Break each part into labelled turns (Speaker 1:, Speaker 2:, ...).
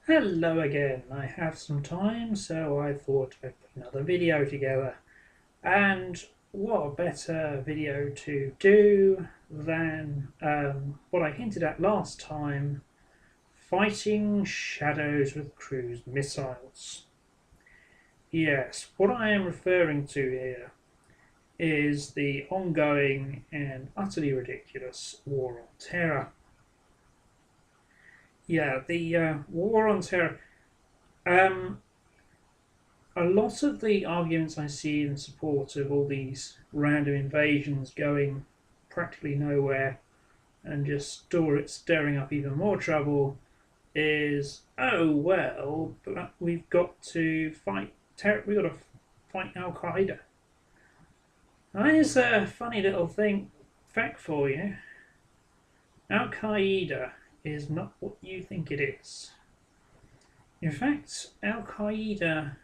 Speaker 1: Hello again. I have some time, so I thought I'd put another video together. And what a better video to do than what I hinted at last time, fighting shadows with cruise missiles. Yes, what I am referring to here is the ongoing and utterly ridiculous War on Terror. Yeah, the War on Terror. Um, a lot of the arguments I see in support of all these random invasions going practically nowhere and just stirring up even more trouble is, oh well, but we've got to we've got to fight Al Qaeda. That is a funny little fact for you. Al Qaeda is not what you think it is. In fact, Al Qaeda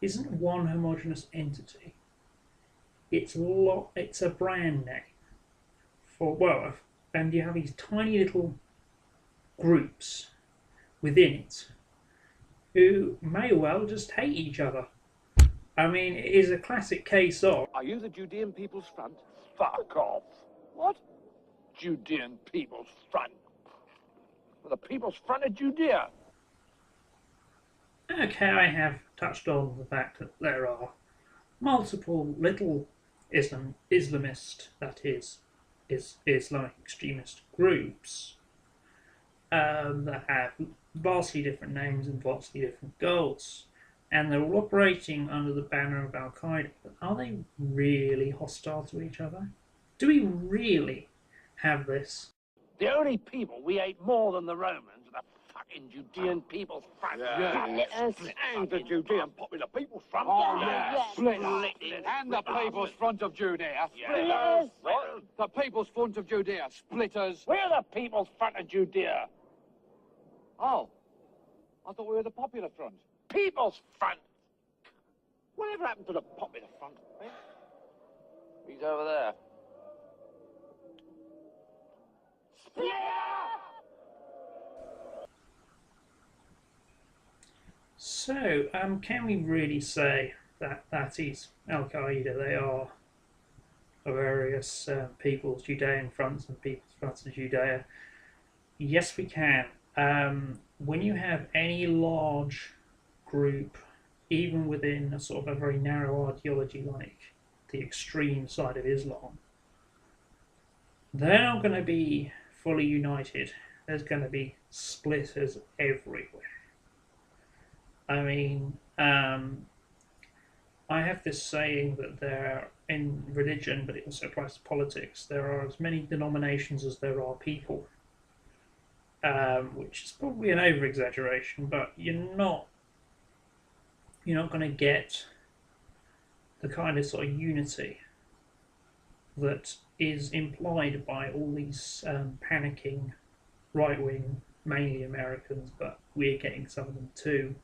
Speaker 1: isn't one homogeneous entity. It's a brand name for, well, and you have these tiny little groups within it who may well just hate each other. I mean, it is a classic case of.
Speaker 2: Are you the Judean People's Front? Fuck off. What? Judean People's Front? The People's Front of Judea.
Speaker 1: Okay, I have touched on the fact that there are multiple little Islamist, that is Islamic extremist groups that have vastly different names and vastly different goals. And they're all operating under the banner of Al Qaeda. But are they really hostile to each other? Do we really have this?
Speaker 2: The only people we hate more than the Romans are the fucking Judean People's Front.
Speaker 3: Yeah.
Speaker 2: And the Judean Popular People's Front.
Speaker 3: Oh, yeah.
Speaker 2: Split.
Speaker 3: And the People's Front of Judea.
Speaker 2: Yes.
Speaker 3: What? The People's Front of Judea. Splitters.
Speaker 2: We're the People's Front of Judea.
Speaker 3: Oh. I thought we were the Popular Front.
Speaker 2: People's Front. Whatever happened to the Popular Front? Eh?
Speaker 3: He's over there.
Speaker 1: So, can we really say that is Al Qaeda? They are various people's Judean fronts and people's fronts of Judea. Yes, we can. When you have any large group, even within a sort of a very narrow ideology like the extreme side of Islam, they're not going to be fully united. There's going to be splitters everywhere. I mean, I have this saying that there, in religion, but it also applies to politics, there are as many denominations as there are people, which is probably an over-exaggeration, but you're not going to get the kind of sort of unity that is implied by all these panicking right-wing, mainly Americans, but we're getting some of them too,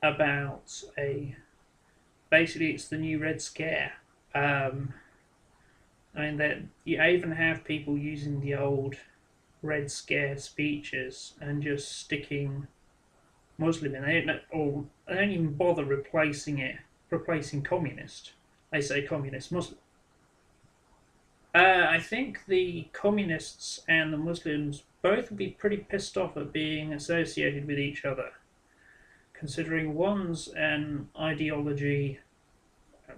Speaker 1: about basically it's the new Red Scare. I mean, that you even have people using the old Red Scare speeches and just sticking Muslim in. They don't even bother replacing communist. They say communist Muslim. I think the communists and the Muslims both would be pretty pissed off at being associated with each other, considering one's an ideology,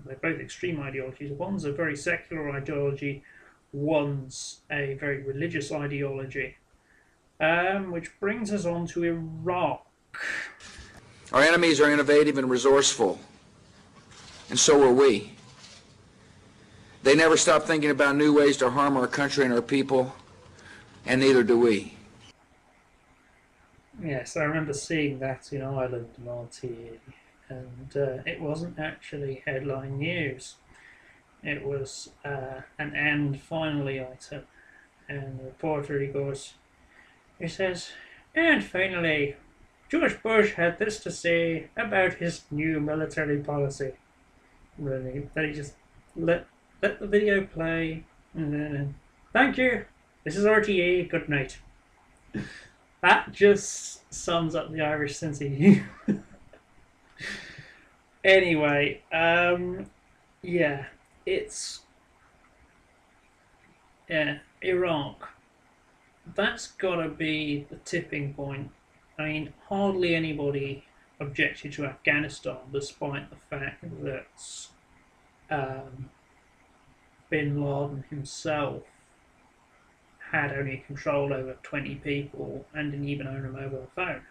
Speaker 1: they're both extreme ideologies, one's a very secular ideology, one's a very religious ideology, which brings us on to Iraq.
Speaker 4: Our enemies are innovative and resourceful, and so are we. They never stop thinking about new ways to harm our country and our people, and neither do we.
Speaker 1: Yes, I remember seeing that in Ireland, Marty, and it wasn't actually headline news. It was an "and finally" item, and the reporter he says, "And finally, George Bush had this to say about his new military policy." Really, then he just let the video play, and then, "Thank you, this is RTE, good night." That just sums up the Irish sense of humour. Anyway, yeah, it's Iraq. That's got to be the tipping point. I mean, hardly anybody objected to Afghanistan, despite the fact that Bin Laden himself had only control over 20 people and didn't even own a mobile phone.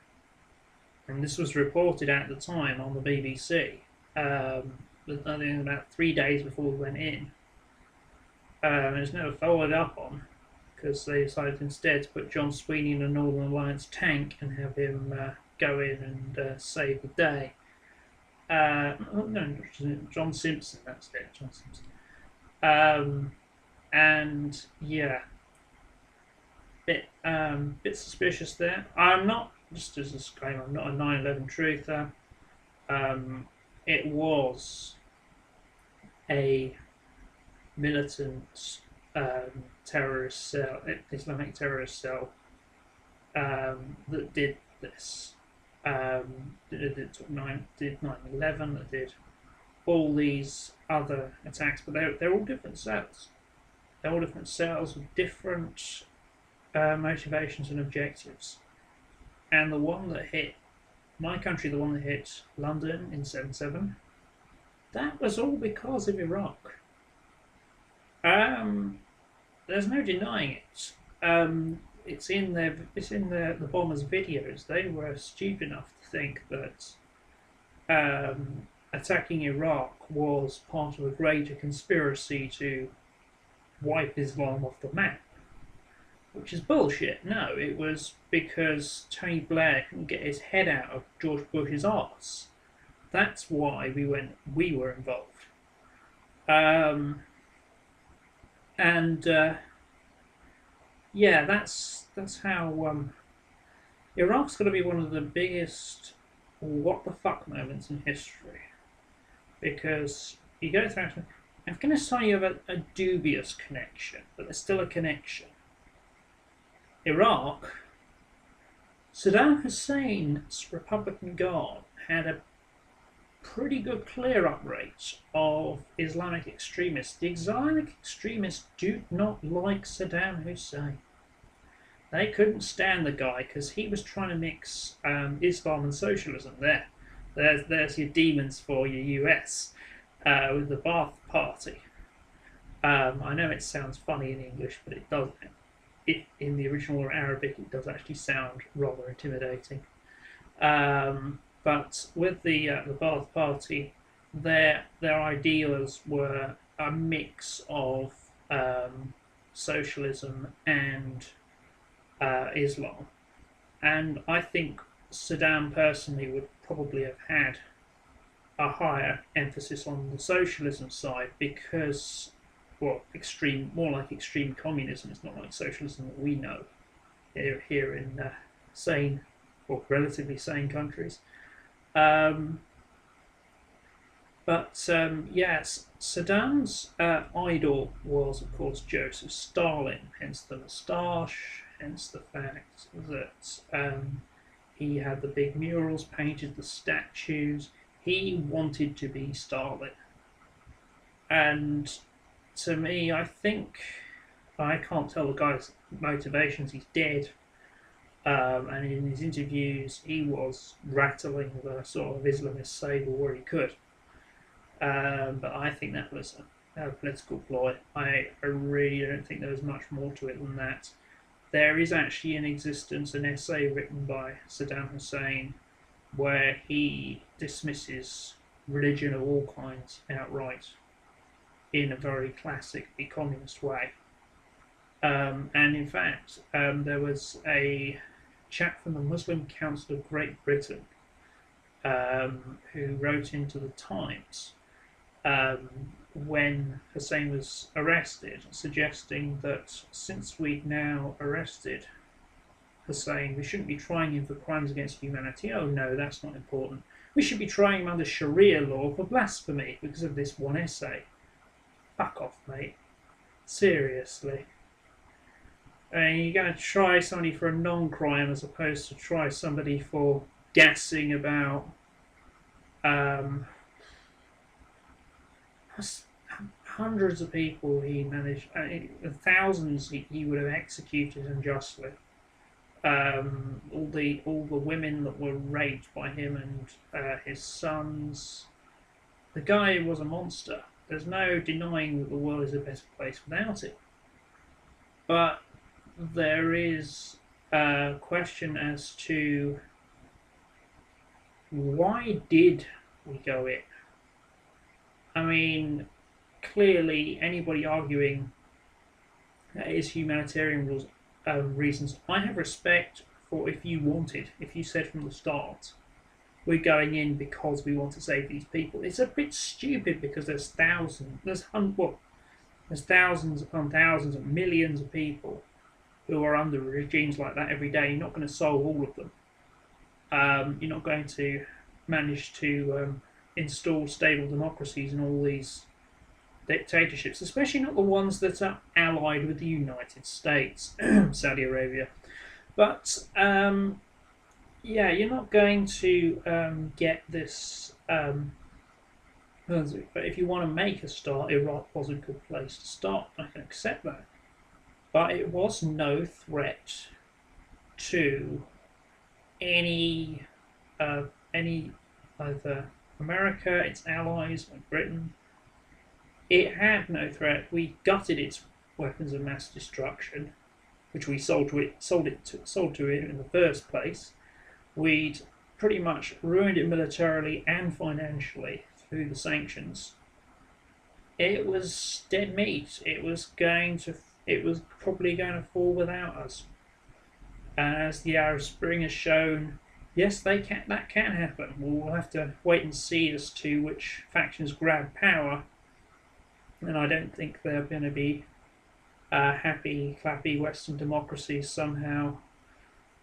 Speaker 1: And this was reported at the time on the BBC. I think about 3 days before we went in. It was never followed up on because they decided instead to put John Sweeney in a Northern Alliance tank and have him go in and save the day. No, John Simpson, that's it, John Simpson. And yeah, bit suspicious there. I'm not, just as a disclaimer, I'm not a 9/11 truther. It was a militant terrorist cell, Islamic terrorist cell, that did this. Did 9/11, that did all these other attacks, but they're all different cells. They're all different cells with different motivations and objectives. And the one that hit my country, the one that hit London in 7/7, that was all because of Iraq. There's no denying it. It's in the bombers' videos. They were stupid enough to think that attacking Iraq was part of a greater conspiracy to wipe Islam off the map, which is bullshit. No, it was because Tony Blair couldn't get his head out of George Bush's arse. That's why we were involved. Yeah, that's how Iraq's going to be one of the biggest what the fuck moments in history, because you go through Afghanistan, you have a dubious connection, but there's still a connection. Iraq, Saddam Hussein's Republican Guard had a pretty good clear-up rate of Islamic extremists. The Islamic extremists do not like Saddam Hussein. They couldn't stand the guy because he was trying to mix Islam and socialism. There's your demons for your US with the Ba'ath Party. I know it sounds funny in English, but it doesn't. In the original Arabic, it does actually sound rather intimidating. But with the Ba'ath Party, their ideals were a mix of socialism and Islam, and I think Saddam personally would probably have had a higher emphasis on the socialism side because, well, more like extreme communism. It's not like socialism that we know here in sane or relatively sane countries. Yes, Saddam's idol was, of course, Joseph Stalin, hence the moustache, hence the fact that he had the big murals painted, the statues. He wanted to be Stalin. And to me, I think, I can't tell the guy's motivations, he's dead. And in his interviews, he was rattling the sort of Islamist sable where he could. But I think that was a political ploy. I really don't think there was much more to it than that. There is actually in existence an essay written by Saddam Hussein where he dismisses religion of all kinds outright in a very classic communist way. And in fact, there was a chap from the Muslim Council of Great Britain who wrote into the Times when Hussein was arrested, suggesting that since we'd now arrested Hussein, we shouldn't be trying him for crimes against humanity. Oh no, that's not important. We should be trying him under Sharia law for blasphemy because of this one essay. Fuck off, mate. Seriously. And you're going to try somebody for a non-crime as opposed to try somebody for gassing about um, hundreds of people he managed, thousands he would have executed unjustly. All the women that were raped by him and his sons. The guy was a monster. There's no denying that the world is a better place without him. But there is a question as to why did we go in? I mean, clearly, anybody arguing that is humanitarian reasons, I have respect for if you said from the start, we're going in because we want to save these people. It's a bit stupid because there's thousands upon thousands of millions of people who are under regimes like that every day. You're not going to solve all of them. You're not going to manage to install stable democracies in all these dictatorships, especially not the ones that are allied with the United States, Saudi Arabia. But yeah, you're not going to get this. But if you want to make a start, Iraq was a good place to start. I can accept that. But it was no threat to any either America, its allies, like Britain. It had no threat. We gutted its weapons of mass destruction, which we sold to it in the first place. We'd pretty much ruined it militarily and financially through the sanctions. It was dead meat. It was probably going to fall without us. And as the Arab Spring has shown, yes, that can happen. We'll have to wait and see as to which factions grab power. And I don't think they're going to be happy, clappy Western democracies somehow.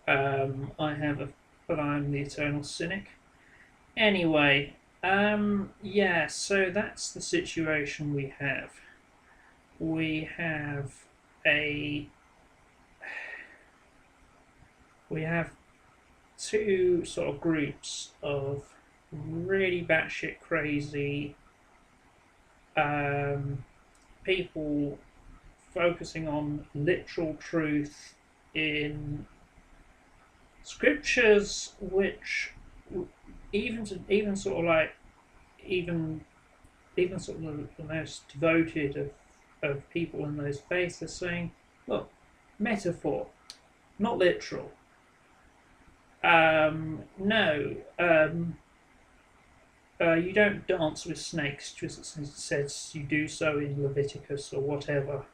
Speaker 1: But I'm the eternal cynic. Anyway, yeah, so that's the situation we have. We have two sort of groups of really batshit crazy people focusing on literal truth in scriptures, which even sort of the most devoted of people in those faiths are saying, look, metaphor, not literal. You don't dance with snakes just as it says you do so in Leviticus or whatever.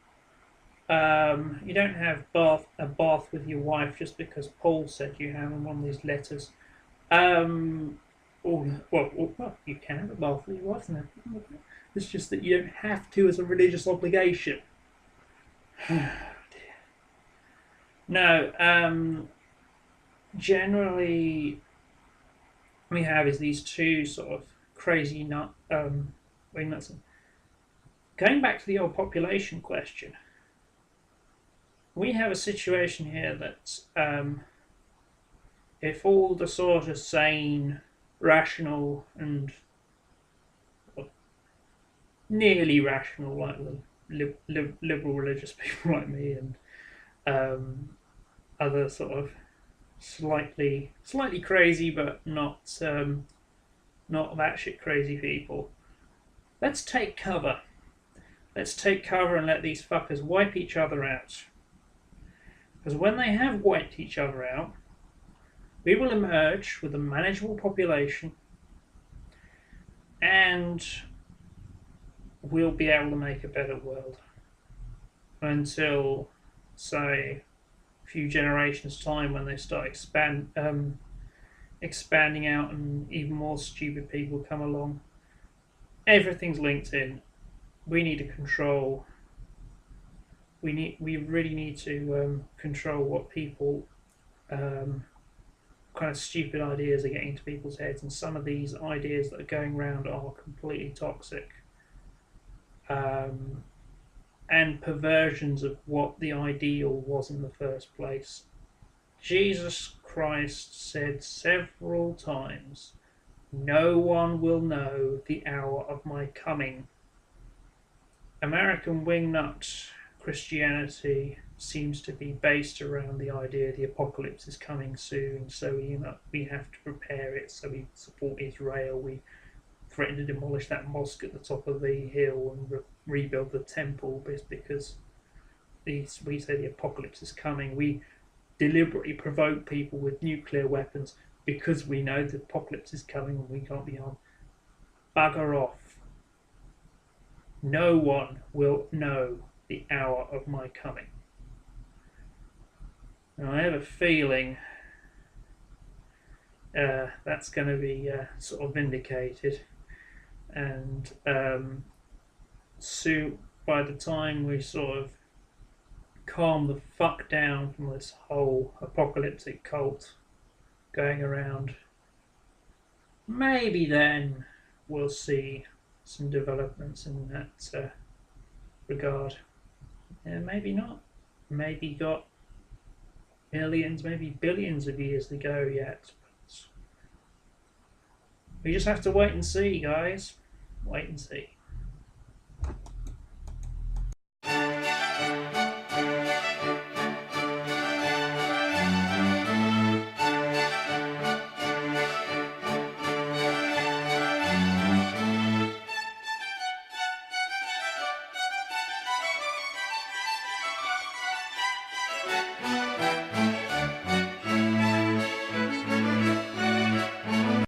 Speaker 1: You don't have a bath with your wife just because Paul said you have in one of these letters. You can have a bath with your wife. No. It's just that you don't have to as a religious obligation. No, generally, we have is these two sort of crazy nuts. Going back to the old population question, we have a situation here that if all the sort of sane, rational, and nearly rational, like the liberal religious people like me and other sort of slightly crazy but not batshit crazy people, let's take cover. Let's take cover and let these fuckers wipe each other out. Because when they have wiped each other out, we will emerge with a manageable population and we'll be able to make a better world. Until, say, a few generations' time when they start expanding out and even more stupid people come along. Everything's linked in. We need to control. We really need to control what people kind of stupid ideas are getting into people's heads, and some of these ideas that are going around are completely toxic. and perversions of what the ideal was in the first place. Jesus Christ said several times, "No one will know the hour of my coming." American wingnut Christianity seems to be based around the idea the apocalypse is coming soon, so we have to prepare it. So we support Israel. We threaten to demolish that mosque at the top of the hill and rebuild the temple because we say the apocalypse is coming. We deliberately provoke people with nuclear weapons because we know the apocalypse is coming and we can't be armed. Bugger off. No one will know the hour of my coming. And I have a feeling that's going to be sort of vindicated. And soon, by the time we sort of calm the fuck down from this whole apocalyptic cult going around, maybe then we'll see some developments in that regard. And maybe not. Maybe got millions, maybe billions of years to go yet. We just have to wait and see, guys. Wait and see.